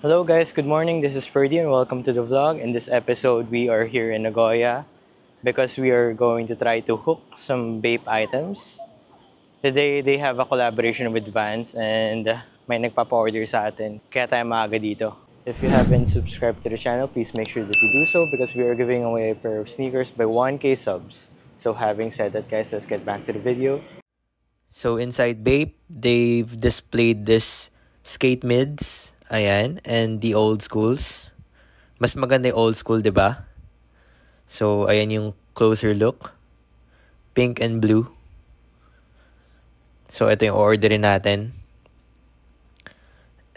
Hello guys, good morning. This is Ferdy and welcome to the vlog. In this episode, we are here in Nagoya because we are going to try to hook some vape items. Today, they have a collaboration with Vans and may nagpapa-order sa atin. Kaya tayo maaga dito. If you haven't subscribed to the channel, please make sure that you do so because we are giving away a pair of sneakers by 1K subs. So having said that guys, let's get back to the video. So inside Vape, they've displayed this skate mids. Ayan, and the old schools. Mas maganda yung old school, 'di ba? So, ayan yung closer look. Pink and blue. So, ito yung orderin natin.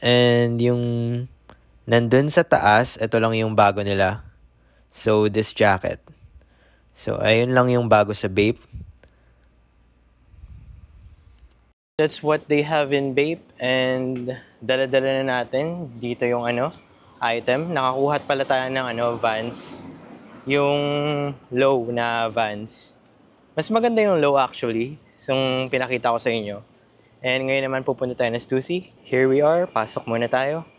And yung nandun sa taas, ito lang yung bago nila. So, this jacket. So, ayun lang yung bago sa Vape. That's what they have in Vape and dala-dala na natin dito yung item. Nakakuha pala tayo ng Vans. Yung low na Vans. Mas maganda yung low actually. Yung pinakita ko sa inyo. And ngayon naman pupunta tayo na Stussy. Here we are. Pasok muna tayo.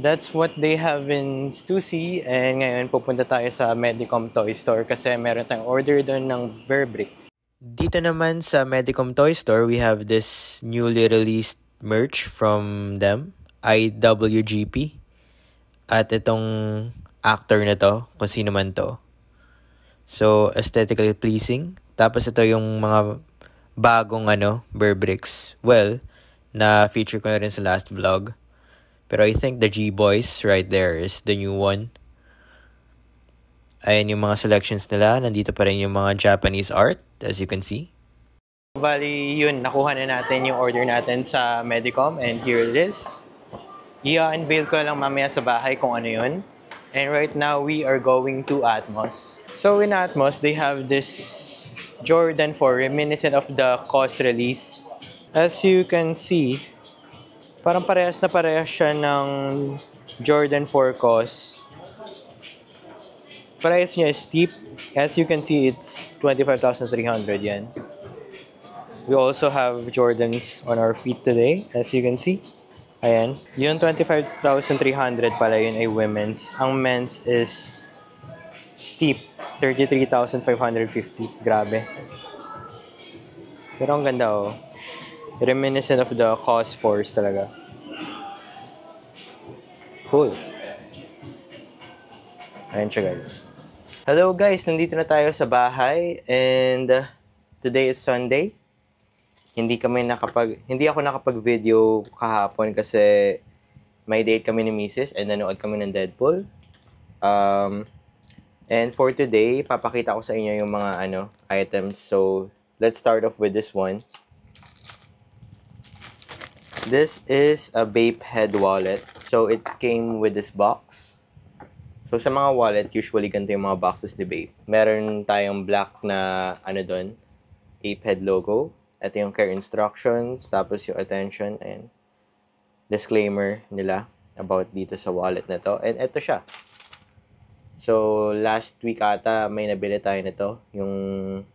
That's what they have in Stussy. And ngayon pupunta tayo sa Medicom Toy Store kasi meron tayong order doon ng Burberry. Dito naman sa Medicom Toy Store, we have this newly released merch from them, IWGP. At itong actor na to, kung sino man to. So, aesthetically pleasing. Tapos ito yung mga bagong Burberrys. Well, na feature ko na rin sa last vlog. Pero I think the G-Boys right there is the new one. Ayan yung mga selections nila. Nandito pa rin yung mga Japanese art, as you can see. Bali, yun. Nakuha na natin yung order natin sa Medicom. And here it is. I-unveil ko lang mamaya sa bahay kung ano yun. And right now, we are going to Atmos. So in Atmos, they have this Jordan 4 reminiscent of the COS release. As you can see, parang parehas na parehas siya ng Jordan 4 COS. Price niya is steep. As you can see, it's 25,300 yan. We also have Jordans on our feet today, as you can see. Ayan. Yung 25,300 pala yun ay women's. Ang men's is steep. 33,550. Grabe. Pero ang ganda oh. Reminiscent of the COS Force talaga. Cool. Ayan siya guys. Hello guys, nandito na tayo sa bahay and today is Sunday. Hindi ako nakapag-video kahapon kasi may date kami ni Mrs. and nanood kami ng Deadpool. And for today, papakita ko sa inyo yung mga items. So, let's start off with this one. This is a Vape head wallet. So, it came with this box. So, sa mga wallet, usually ganito yung mga boxes ni Vape. Meron tayong black na doon, Vape head logo. Ito yung care instructions, tapos yung attention and disclaimer nila about dito sa wallet na to. And ito siya. So, last week ata may nabili tayo nito, yung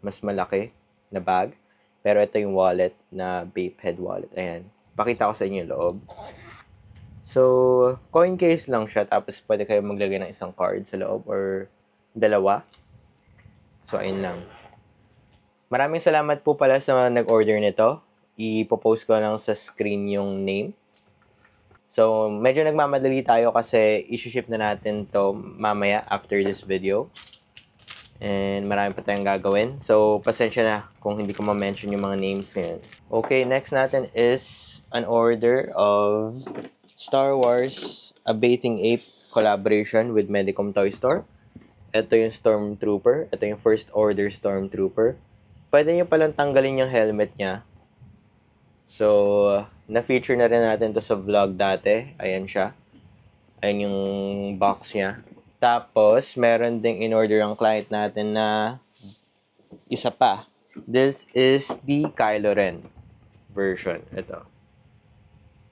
mas malaki na bag. Pero ito yung wallet na Vape head wallet. Ayan. Pakita ko sa inyo yung loob. So, coin case lang siya. Tapos, pwede kayo maglagay ng isang card sa loob or dalawa. So, ayun lang. Maraming salamat po pala sa nag-order nito. Ipopost ko lang sa screen yung name. So, medyo nagmamadali tayo kasi isi-ship na natin to mamaya after this video. And marami pa tayong gagawin. So, pasensya na kung hindi ko ma-mention yung mga names ngayon. Okay, next natin is an order of Star Wars A Bathing Ape collaboration with Medicom Toy Store. Ito yung Stormtrooper. Ito yung first order Stormtrooper. Pwede nyo palang tanggalin yung helmet niya. So, Na-feature na rin natin to sa vlog dati. Ayan siya. Ayan yung box niya. Tapos, meron ding in-order ang client natin na isa pa. This is the Kylo Ren version. Ito.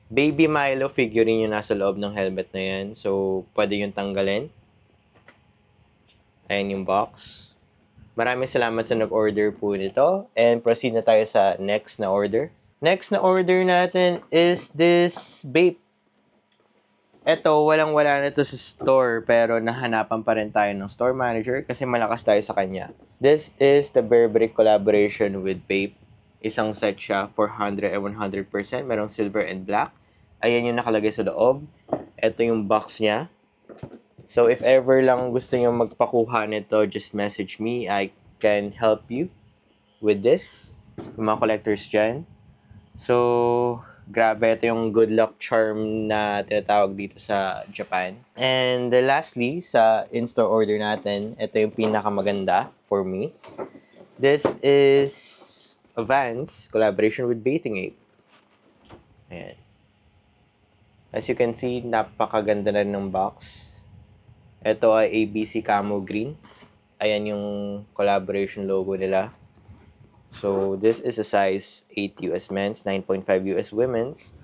Baby Milo figurine yung nasa loob ng helmet na yan. So, pwede yung tanggalin. Ayan yung box. Maraming salamat sa nag-order po nito. And proceed na tayo sa next na order. Next na order natin is this vape. Ito, walang-wala na to sa store. Pero nahanapan pa rin tayo ng store manager kasi malakas tayo sa kanya. This is the Burberry collaboration with vape. Isang set siya, 400 and 100%. Merong silver and black. Ayan yung nakalagay sa loob. Ito yung box niya. So, if ever lang gusto nyo magpakuha nito, just message me. I can help you with this. Yung mga collectors dyan. So, grabe. Ito yung good luck charm na tinatawag dito sa Japan. And lastly, sa in-store order natin, ito yung pinakamaganda for me. This is a Vans collaboration with Bathing Ape. Ayan. As you can see, napakaganda na ng box. Ito ay ABC Camo Green. Ayan yung collaboration logo nila. So, this is a size 8 US men's, 9.5 US women's,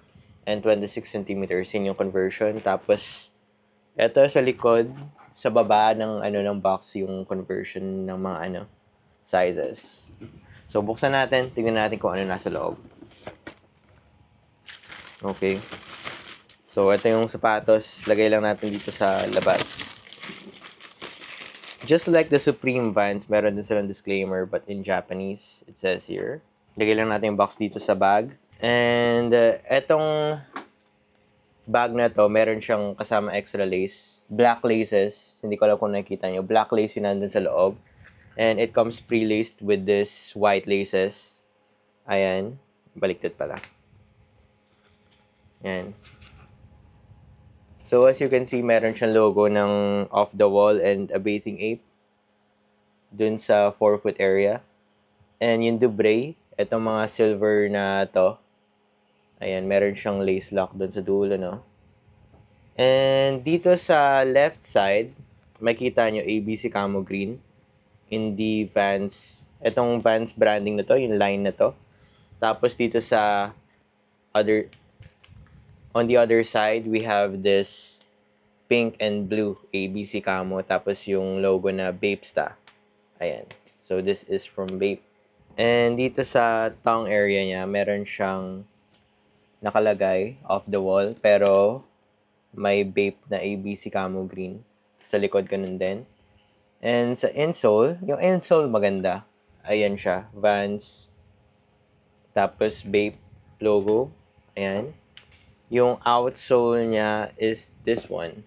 and 26 centimeters. Yun yung conversion. Tapos, ito sa likod, sa baba ng box, yung conversion ng mga sizes. So, buksan natin. Tingnan natin kung ano nasa loob. Okay. So, ito yung sapatos. Lagay lang natin dito sa labas. Just like the Supreme Vans, meron din silang disclaimer, but in Japanese, it says here. Lagay lang natin yung box dito sa bag. And, etong bag na to, meron siyang kasama extra lace. Black laces. Hindi ko alam kung nakikita nyo. Black lace yun nandun sa loob. And it comes pre-laced with this white laces. Ayan. Baliktad pala. Ayan. So, as you can see, meron siyang logo ng Off the Wall and a Bathing Ape dun sa forefoot area. And yung Dubray, itong mga silver na to, ayan, meron siyang lace lock dun sa dulo, no? And dito sa left side, makita nyo ABC Camo Green in the Vans. Itong Vans branding na to, yung line na to. Tapos dito sa on the other side, we have this pink and blue ABC Camo. Tapos yung logo na Bapesta. Ayan. So, this is from Bape. And dito sa tongue area niya, meron siyang nakalagay off the wall. Pero, may Bape na ABC Camo Green. Sa likod ganun din. And sa insole, yung insole maganda. Ayan siya. Vans. Tapos, Bape logo. Ayan. Yung outsole niya is this one.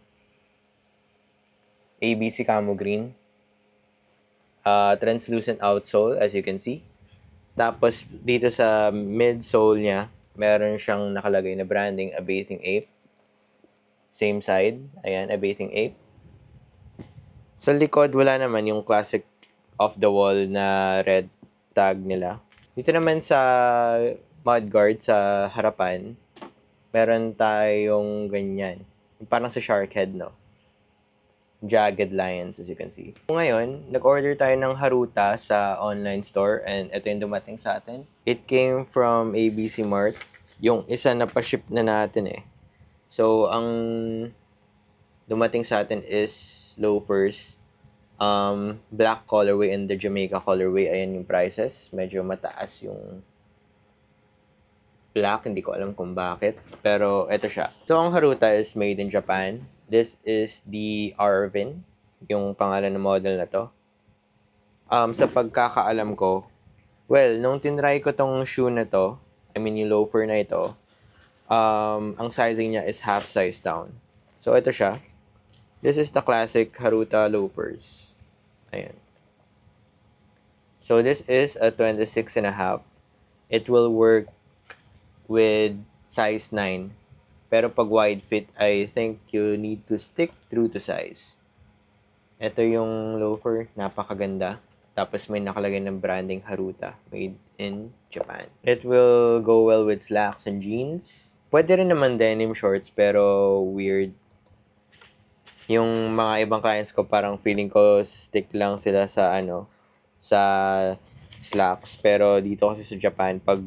ABC Camo Green. Translucent outsole, as you can see. Tapos, dito sa midsole niya, meron siyang nakalagay na branding, a Bathing Ape. Same side. Ayan, a Bathing Ape. Sa likod, wala naman yung classic off-the-wall na red tag nila. Dito naman sa mudguard, sa harapan, meron tayong ganyan. Parang sa shark head, no? Jagged lines, as you can see. Ngayon, nag-order tayo ng Haruta sa online store and ito yung dumating sa atin. It came from ABC Mart. Yung isa na pa-ship na natin eh. So, ang dumating sa atin is loafers. Black colorway and the Jamaica colorway. Ayan yung prices. Medyo mataas yung black, hindi ko alam kung bakit. Pero, eto siya. So, ang Haruta is made in Japan. This is the Arvin, yung pangalan ng model na to. Sa pagkakaalam ko, well, nung tinry ko tong shoe na to, I mean, yung loafer na ito, ang sizing niya is half size down. So, ito siya. This is the classic Haruta loafers. Ayan. So, this is a 26 and a half. It will work with size 9. Pero pag wide fit, I think you need to stick true to size. Ito yung loafer. Napakaganda. Tapos may nakalagay ng branding Haruta, made in Japan. It will go well with slacks and jeans. Pwede rin naman denim shorts, pero weird. Yung mga ibang clients ko, parang feeling ko stick lang sila sa sa slacks. Pero dito kasi sa Japan, pag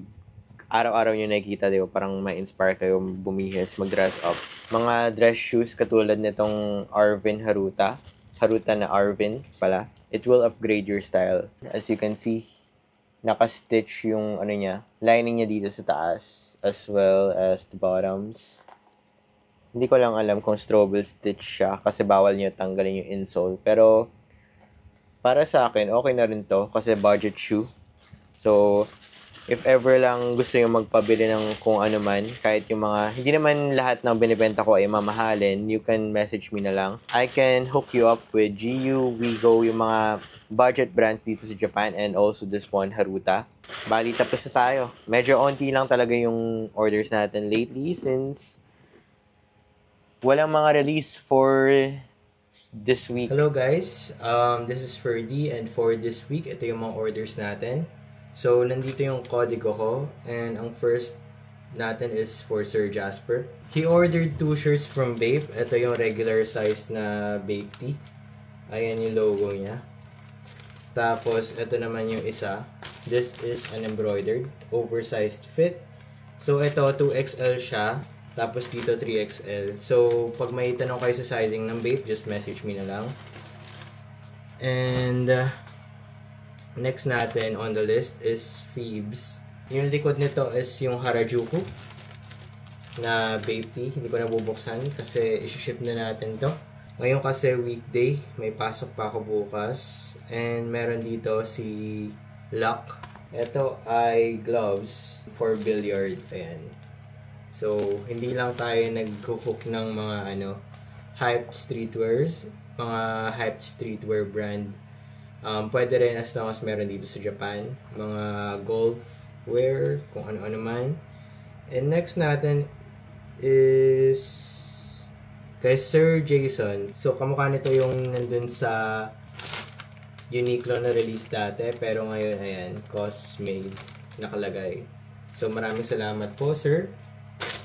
araw-araw nyo nakikita, di ba, parang ma-inspire kayo bumihis, mag-dress up. Mga dress shoes katulad nitong Arvin Haruta. Haruta na Arvin pala. It will upgrade your style. As you can see, naka-stitch yung lining niya dito sa taas, as well as the bottoms. Hindi ko lang alam kung strobel stitch siya kasi bawal niyo tanggalin yung insole. Pero para sa akin, okay na rin to kasi budget shoe. So, if ever lang gusto yung magpabili ng kung ano man, kahit yung mga, hindi naman lahat ng binibenta ko ay mamahalin, you can message me na lang. I can hook you up with GU, Wigo, yung mga budget brands dito sa Japan, and also this one, Haruta. Bali, tapos na tayo. Medyo onti lang talaga yung orders natin lately since walang mga release for this week. Hello guys, this is Ferdy, and for this week, ito yung mga orders natin. So, nandito yung kodigo ko, and ang first natin is for Sir Jasper. He ordered 2 shirts from Bape. Ito yung regular size na Bape tee. Ayan yung logo niya. Tapos, ito naman yung isa. This is an embroidered, oversized fit. So, ito 2XL siya. Tapos, dito 3XL. So, pag may tanong kayo sa sizing ng Bape, just message me na lang. And next natin on the list is Phoebes. Yung likod nito is yung Harajuku na Bape tee. Hindi ko nabubuksan kasi isi-ship na natin to. Ngayon kasi weekday, may pasok pa ako bukas. And meron dito si Luck. Ito ay gloves for billiard. Ayan. So, hindi lang tayo nag-cook ng mga hyped streetwears. Mga hyped streetwear brand. Pwede rin as long as meron dito sa Japan. Mga golf wear, kung ano-ano man. And next natin is kay Sir Jason. So, kamukha nito yung nandun sa Uniqlo na release dati. Pero ngayon, ayan, Cosmade nakalagay. So, maraming salamat po, sir.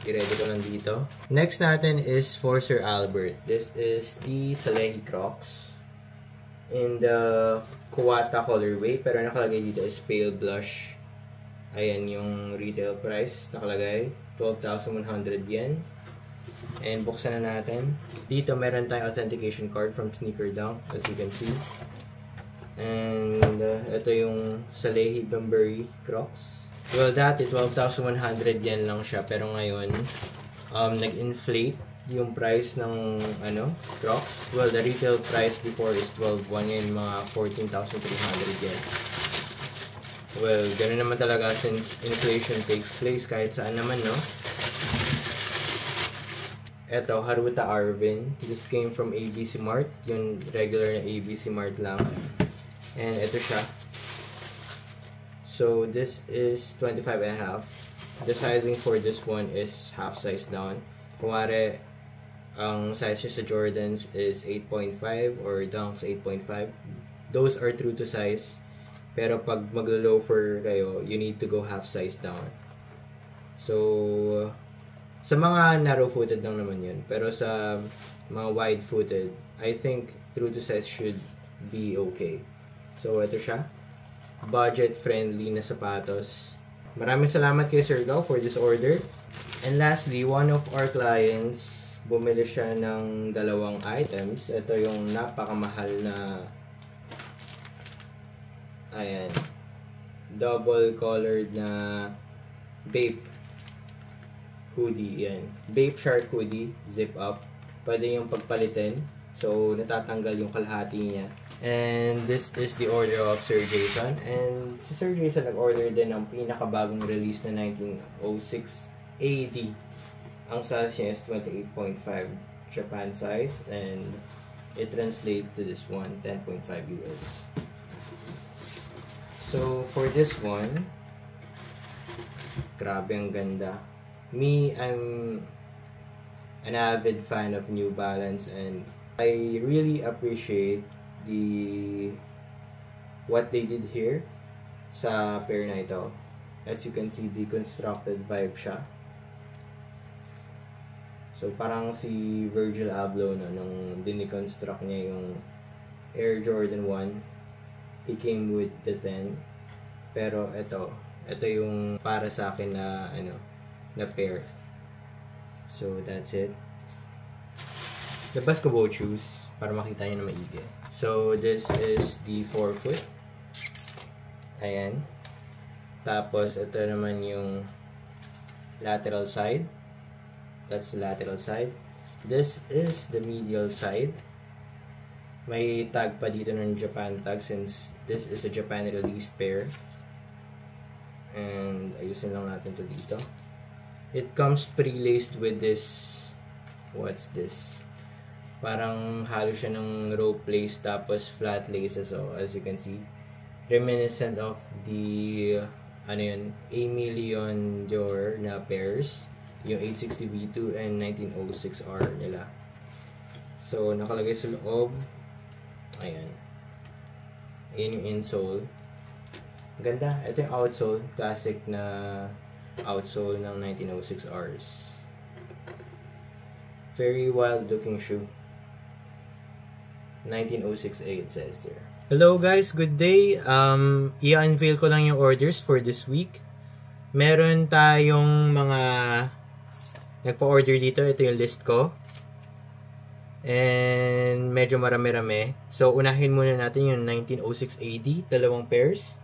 I-ready ko lang dito. Next natin is for Sir Albert. This is the Salehi Crocs in the Kuwata colorway, pero nakalagay dito is pale blush. Ayan yung retail price nakalagay, 12,100 yen. And buksan na natin. Dito meron tayong authentication card from Sneaker Dunk, as you can see. And ito yung Salehi Bambury Crocs. Well, dati 12,100 yen lang siya, pero ngayon nag-inflate yung price ng Crocs. Well, the retail price before is 12,100 yen, mga 14,300 yen. Well, ganoon naman talaga since inflation takes place kahit saan naman, no? Eto, Haruta Arvin. This came from ABC Mart, yung regular na ABC Mart lang. And ito siya. So, this is 25.5. The sizing for this one is half size down. Kumare, ang size niya sa Jordans is 8.5 or Dunks 8.5. Those are true to size. Pero pag maglo-loafer kayo, you need to go half size down. So, sa mga narrow-footed lang naman yun. Pero sa mga wide-footed, I think true to size should be okay. So, ito siya. Budget-friendly na sapatos. Maraming salamat kay Sir Gao for this order. And lastly, one of our clients, bumili siya ng 2 items. Ito yung napakamahal na ayan, double colored na Bape hoodie. Yan. Bape Shark hoodie, zip up. Pwede yung pagpalitin. So, natatanggal yung kalahati niya. And this is the order of Sir Jason. And si Sir Jason nag-order din ng pinakabagong release na 1906 AD. Ang size niya is 28.5 Japan size. And it translates to this one, 10.5 US. So, for this one, grabe ang ganda. Me, I'm an avid fan of New Balance, and I really appreciate the what they did here sa pair na ito. As you can see, deconstructed vibe siya. So, parang si Virgil Abloh, no, nung diniconstruct niya yung Air Jordan 1, he came with the 10. Pero ito yung para sa akin na, na pair. So, that's it. Labas ko both shoes para makita nyo na maigi. So, this is the forefoot. Ayan. Tapos, ito naman yung lateral side. That's the lateral side. This is the medial side. May tag pa dito ng Japan tag since this is a Japan released pair. And ayusin lang natin to dito. It comes pre-laced with this. What's this? Parang halo siya ng rope lace tapos flat laces. So as you can see, reminiscent of the A Million Dior na pairs. Yung 860 V2 and 1906R nila. So, nakalagay sa loob. Ayan. Ayan yung insole. Ganda. Ito yung outsole. Classic na outsole ng 1906Rs. Very wild looking shoe. 1906A it says there. Hello guys, good day. I-unveil ko lang yung orders for this week. Meron tayong mga nagpa-order dito. Ito yung list ko. And medyo marami-rami. So, unahin muna natin yung 1906 AD. Dalawang pairs.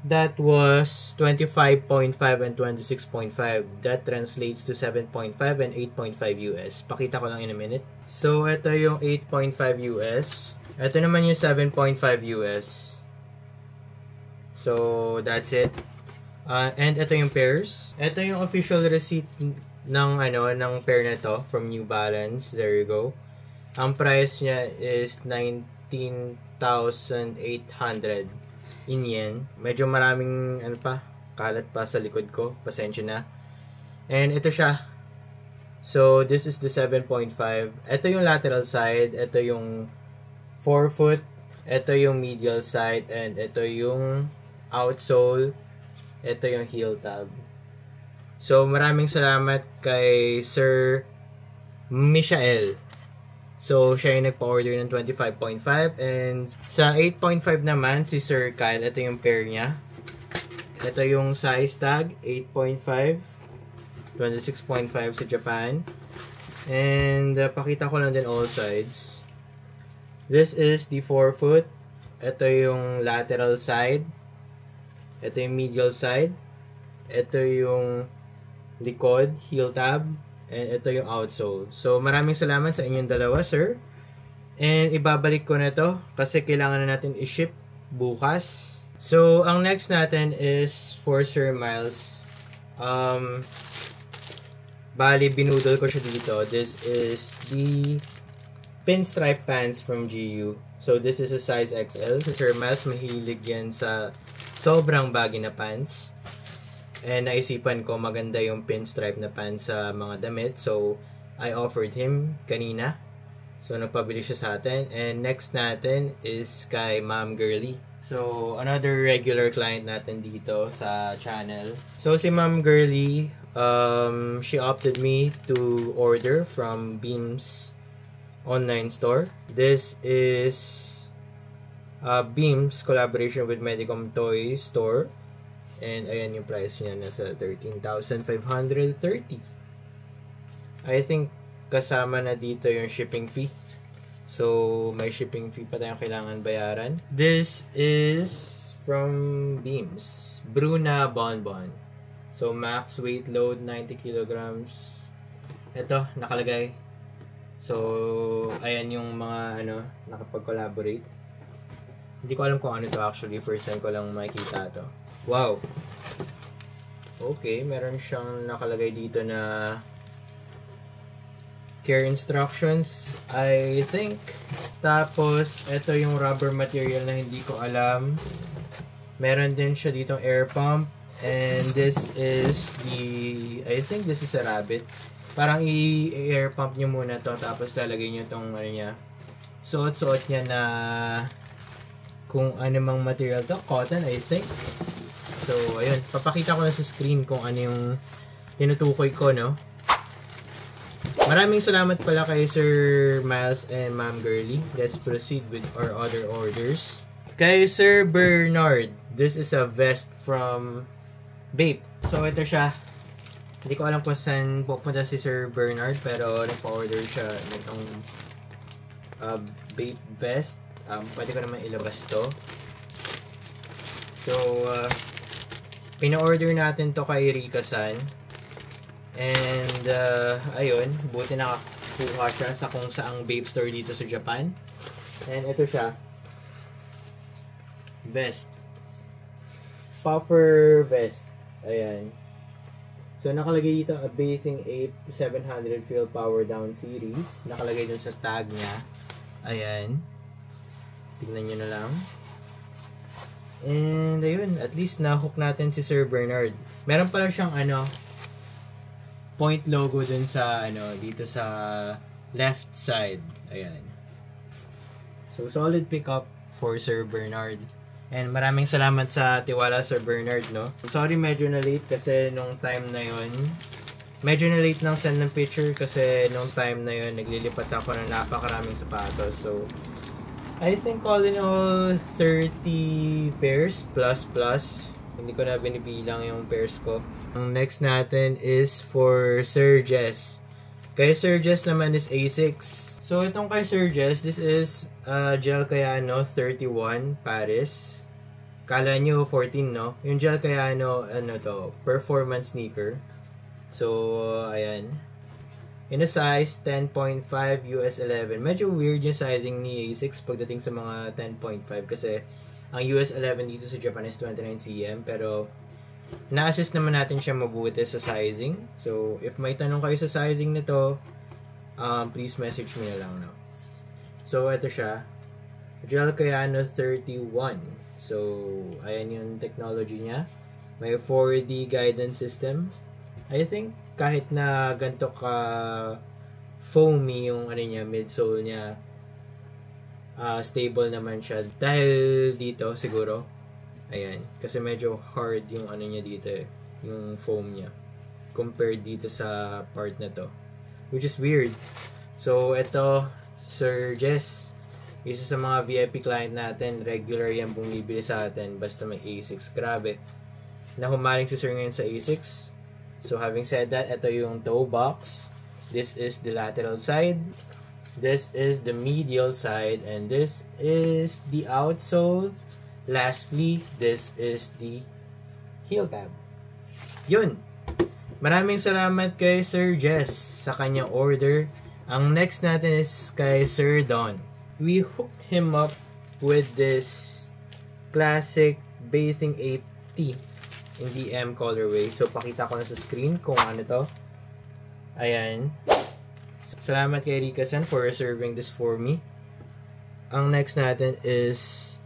That was 25.5 and 26.5. That translates to 7.5 and 8.5 US. Pakita ko lang in a minute. So, ito yung 8.5 US. Ito naman yung 7.5 US. So, that's it. And ito yung pairs. Ito yung official receipt ng pair na to from New Balance. There you go. Ang price niya is 19,800 in yen. Medyo maraming kalat pa sa likod ko. Pasensya na. And ito siya. So this is the 7.5. Ito yung lateral side, ito yung forefoot, ito yung medial side, and ito yung outsole, ito yung heel tab. So, maraming salamat kay Sir Michael. So, siya yung nagpa-order ng 25.5. And sa 8.5 naman, si Sir Kyle. Ito yung pair niya. Ito yung size tag, 8.5. 26.5 sa Japan. And, pakita ko lang din all sides. This is the forefoot. Ito yung lateral side. Ito yung medial side. Ito yung likod, heel tab, and ito yung outsole. So, maraming salamat sa inyong dalawa, sir. And ibabalik ko na to kasi kailangan na natin i-ship bukas. So, ang next natin is for Sir Miles. Bali, binudol ko siya dito. This is the pinstripe pants from GU. So, this is a size XL. So, Sir Miles, mahilig yan sa sobrang baggy na pants. And naisipan ko maganda yung pinstripe na pants sa mga damit. So, I offered him kanina. So, nagpabili siya sa atin. And next natin is kay Ma'am Girly. So, another regular client natin dito sa channel. So, si Ma'am Girly, she opted me to order from Beams online store. This is Beams collaboration with Medicom Toy Store. And ayan yung price niya, nasa 13,530. I think kasama na dito yung shipping fee. So, may shipping fee pa tayong kailangan bayaran. This is from Beams. Bruna Bonbon. So, max weight load 90 kilograms. Ito, nakalagay. So, ayan yung mga nakapag-collaborate. Hindi ko alam kung ano to actually. First time ko lang makikita to. Wow. Okay, meron siyang nakalagay dito na care instructions, I think. Tapos, ito yung rubber material na hindi ko alam. Meron din siya ditong air pump. And this is the, I think this is a rabbit. Parang i-air pump nyo muna to tapos lalagay nyo itong niya. Suot-suot niya na kung ano mang material to. Cotton, I think. So, ayun. Papakita ko na sa screen kung ano yung tinutukoy ko, no? Maraming salamat pala kay Sir Miles and Ma'am Girly. Let's proceed with our other orders. Kay Sir Bernard, this is a vest from Bape. So, ito siya. Hindi ko alam kung saan pupunta si Sir Bernard, pero nagpa-order siya nitong Bape vest. Pwede ko naman ilabas to. So, pina-order natin to kay Rika-san. And, ayun, buti nakakuha siya sa kung saang Bape store dito sa Japan. And ito siya. Vest. Puffer vest. Ayan. So, nakalagay dito, a Bathing Ape 700 Feel Power Down Series. Nakalagay dun sa tag niya. Ayan. Tingnan nyo na lang. And, ayun, at least na-hook natin si Sir Bernard. Meron pala siyang, point logo dun sa dito sa left side. Ayan. So solid pickup for Sir Bernard. And maraming salamat sa tiwala, Sir Bernard, no? Sorry medyo na late kasi nung time na yon. Medyo na late nang send ng picture kasi nung time na yon naglilipat ako ng napakaraming sapatos. So I think all in all 30 pairs plus. Hindi ko na binibilang yung pairs ko. Ang next natin is for Sir Jess. Kay Sir Jess naman is A6. So, itong kay Sir Jess, this is Gel Kayano 31 Paris. Kala nyo 14, no? Yung Gel Kayano, performance sneaker. So, ayan. In a size 10.5 US 11. Medyo weird yung sizing ni A6 pagdating sa mga 10.5 kasi ang US 11 dito sa Japan is 29 cm, pero na-assist naman natin siya mabuti sa sizing. So, if may tanong kayo sa sizing nito, please message me na lang, no? So, ito siya. Gel Kayano 31. So, ayan yung technology niya. May 4D guidance system. I think, kahit na ganito ka foamy yung niya, midsole niya, stable naman siya. Dahil dito, siguro. Ayan. Kasi medyo hard yung niya dito yung foam niya. Compared dito sa part na to. Which is weird. So, ito, Sir Jess. Isa sa mga VIP client natin. Regular yan bumibili sa atin. Basta may A6. Grabe. Nahumaling si Sir ngayon sa A6. So, having said that, ito yung toe box. This is the lateral side. This is the medial side, and this is the outsole. Lastly, this is the heel tab. Yun. Maraming salamat kay Sir Jess sa kanyang order. Ang next natin is kay Sir Don. We hooked him up with this classic Bathing Ape tee in the M colorway. So, pakita ko na sa screen kung ano to. Ayan. Salamat kay Rika-san for reserving this for me. Ang next natin is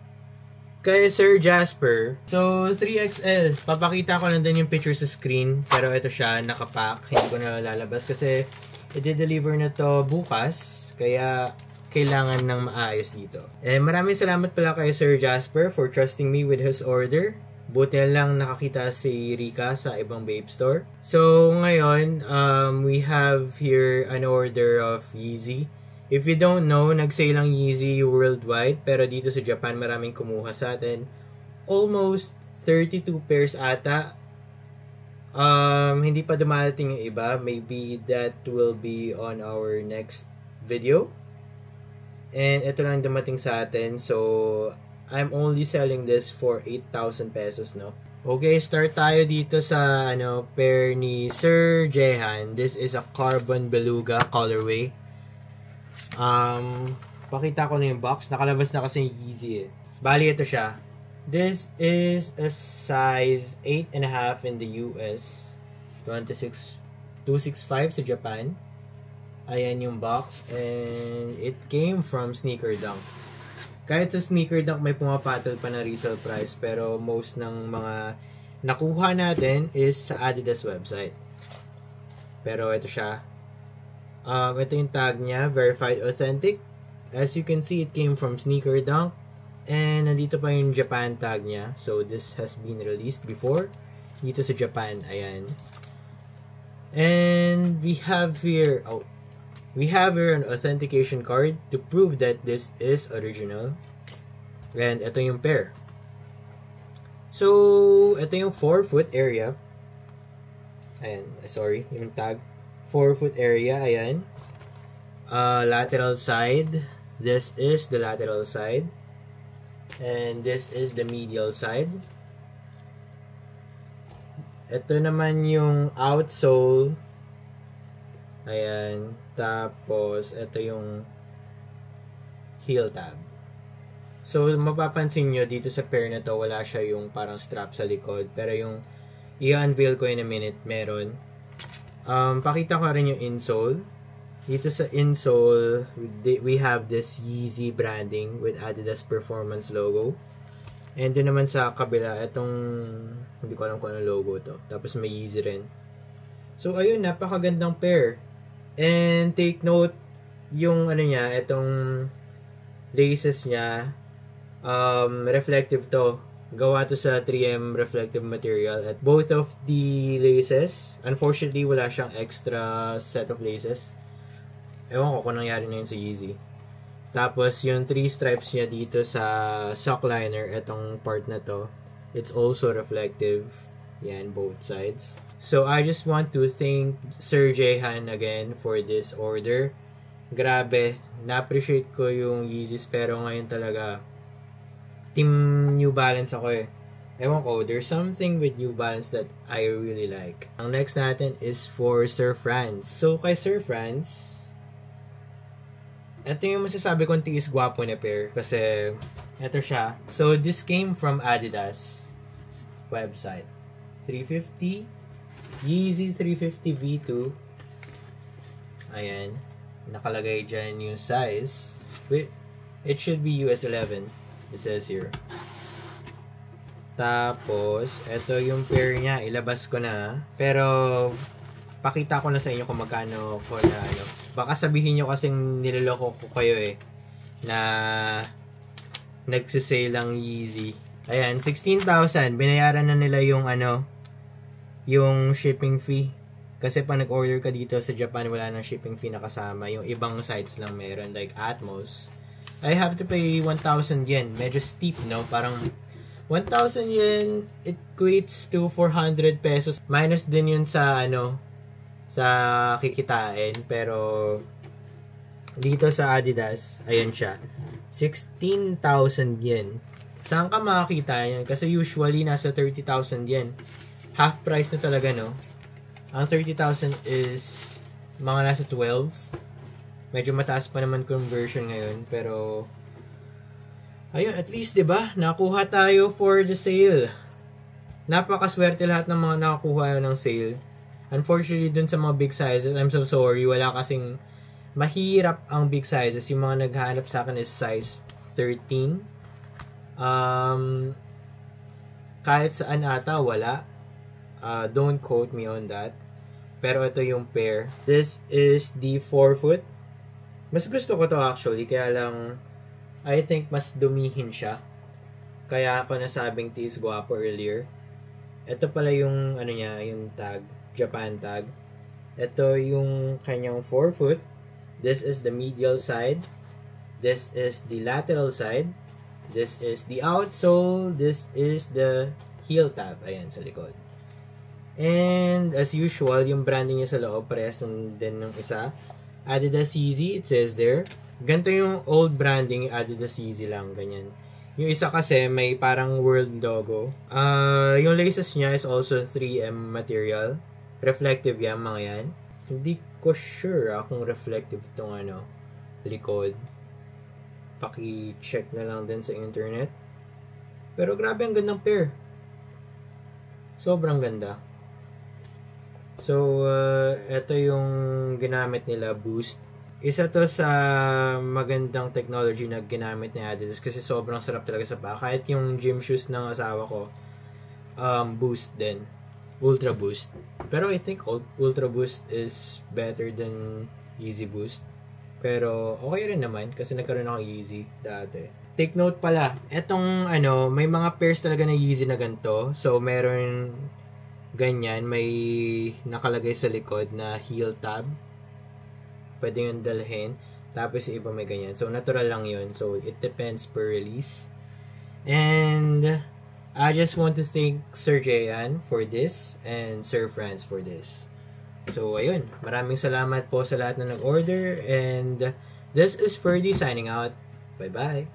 kay Sir Jasper. So, 3XL. Papakita ko lang din yung picture sa screen. Pero ito siya, nakapack. Hindi ko na lalabas kasi i-deliver na to bukas. Kaya, kailangan ng maayos dito. Maraming salamat pala kay Sir Jasper for trusting me with his order. Buti lang nakakita si Rika sa ibang Bape store. So, ngayon, we have here an order of Yeezy. If you don't know, nag-sale ang Yeezy worldwide. Pero dito sa Japan, maraming kumuha sa atin. Almost 32 pairs ata. Hindi pa dumarating yung iba. Maybe that will be on our next video. And ito lang dumating sa atin. So, I'm only selling this for 8,000 pesos, no? Okay, start tayo dito sa pair ni Sir Jehan. This is a carbon beluga colorway. Pakita ko na yung box. Nakalabas na kasi yung Yeezy eh. Bali, ito siya. This is a size 8.5 in the US. 265 sa Japan. Ayan yung box. And it came from Sneaker Dunk. Kahit sa Sneaker Dunk may pumapatol pa na resale price, pero most ng mga nakuha natin is sa Adidas website. Pero ito siya. Ito yung tag niya, verified authentic. As you can see, it came from Sneaker Dunk. And nandito pa yung Japan tag niya. So, this has been released before. Dito sa Japan. Ayan. And we have here an authentication card to prove that this is original. And ito yung pair. So, ito yung 4-foot area. Ayan, sorry, yung tag. 4-foot area, ayan. Lateral side. This is the lateral side. And this is the medial side. Ito naman yung outsole. Ayan. Tapos, ito yung heel tab. So, mapapansin nyo dito sa pair na to, wala siya yung parang strap sa likod. Pero yung i-unveil ko in a minute, meron. Pakita ko rin yung insole. Dito sa insole, we have this Yeezy branding with Adidas Performance logo. And doon naman sa kabila, itong, hindi ko alam kung anong logo to. Tapos may Yeezy rin. So, ayun, napakagandang pair. And take note, yung ano niya, itong laces niya, reflective to. Gawa to sa 3M reflective material. At both of the laces, unfortunately, wala siyang extra set of laces. Ewan ko kung nangyari na yun sa Yeezy. Tapos, yung 3 stripes niya dito sa sock liner, itong part na to, it's also reflective. Yan, both sides. So, I just want to thank Sir Jehan again for this order. Grabe, na-appreciate ko yung Yeezys, pero ngayon talaga, Team New Balance ako eh. Ewan ko, there's something with New Balance that I really like. Ang next natin is for Sir Franz. So, kay Sir Franz, ito yung masasabi kong tiis gwapo na pair kasi ito siya. So, this came from Adidas website. 350 Yeezy 350 V2. Ayan. Nakalagay dyan yung size. Wait, it should be US 11. It says here. Tapos, ito yung pair niya. Ilabas ko na. Pero, pakita ko na sa inyo kung magkano ko na ano. Baka sabihin nyo kasing niloloko ko kayo eh. Na nagsisale lang Yeezy. Ayan, 16,000. Binayaran na nila yung ano, yung shipping fee. Kasi pa nag-order ka dito sa Japan, wala nang shipping fee na kasama. Yung ibang sites lang meron, like Atmos. I have to pay 1,000 yen. Medyo steep, no? Parang 1,000 yen equates to 400 pesos. Minus din yun sa ano, sa kikitain. Pero dito sa Adidas, ayan siya. 16,000 yen. Saan ka makakita yan? Kasi usually nasa 30,000 yen. Half price na talaga, no? Ang 30,000 is mga nasa 12. Medyo mataas pa naman conversion ngayon, pero ayun, at least 'di ba? Nakuha tayo for the sale. Napakaswerte lahat ng mga nakakuha ng sale. Unfortunately, dun sa mga big sizes, I'm so sorry, wala kasing mahirap ang big sizes. Yung mga naghahanap sa akin is size 13. Kahit saan ata, wala. Don't quote me on that. Pero ito yung pair. This is the 4-foot. Mas gusto ko to actually. Kaya lang, I think mas dumihin siya. Kaya ako nasabing tiis guwapo earlier. Ito pala yung, ano niya, yung tag. Japan tag. Ito yung kanyang 4-foot. This is the medial side. This is the lateral side. This is the outsole. This is the heel tab. Ayan, sa likod. And as usual, yung branding niya sa loob, parehas din ng isa. Adidas Yeezy, it says there. Ganito yung old branding, Adidas Yeezy lang, ganyan. Yung isa kasi may parang world logo. Yung laces niya is also 3M material. Reflective yan, mga yan. Hindi ko sure kung reflective itong ano, likod. Paki-check na lang din sa internet. Pero grabe, ang gandang pair. Sobrang ganda. So, ito yung ginamit nila, Boost. Isa to sa magandang technology na ginamit ni Adidas kasi sobrang sarap talaga sa paa. Kahit yung gym shoes ng asawa ko, Boost din. Ultra Boost. Pero I think Ultra Boost is better than Yeezy Boost. Pero okay rin naman kasi nagkaroon ako Yeezy dati. take note pala, etong may mga pairs talaga na Yeezy na ganito. So, meron ganyan, may nakalagay sa likod na heel tab. Pwede yung dalhin. Tapos yung iba may ganyan. So, natural lang yun. So, it depends per release. And, I just want to thank Sir Jayan for this and Sir Franz for this. So, ayun. Maraming salamat po sa lahat na nag-order. And, this is Ferdy signing out. Bye-bye.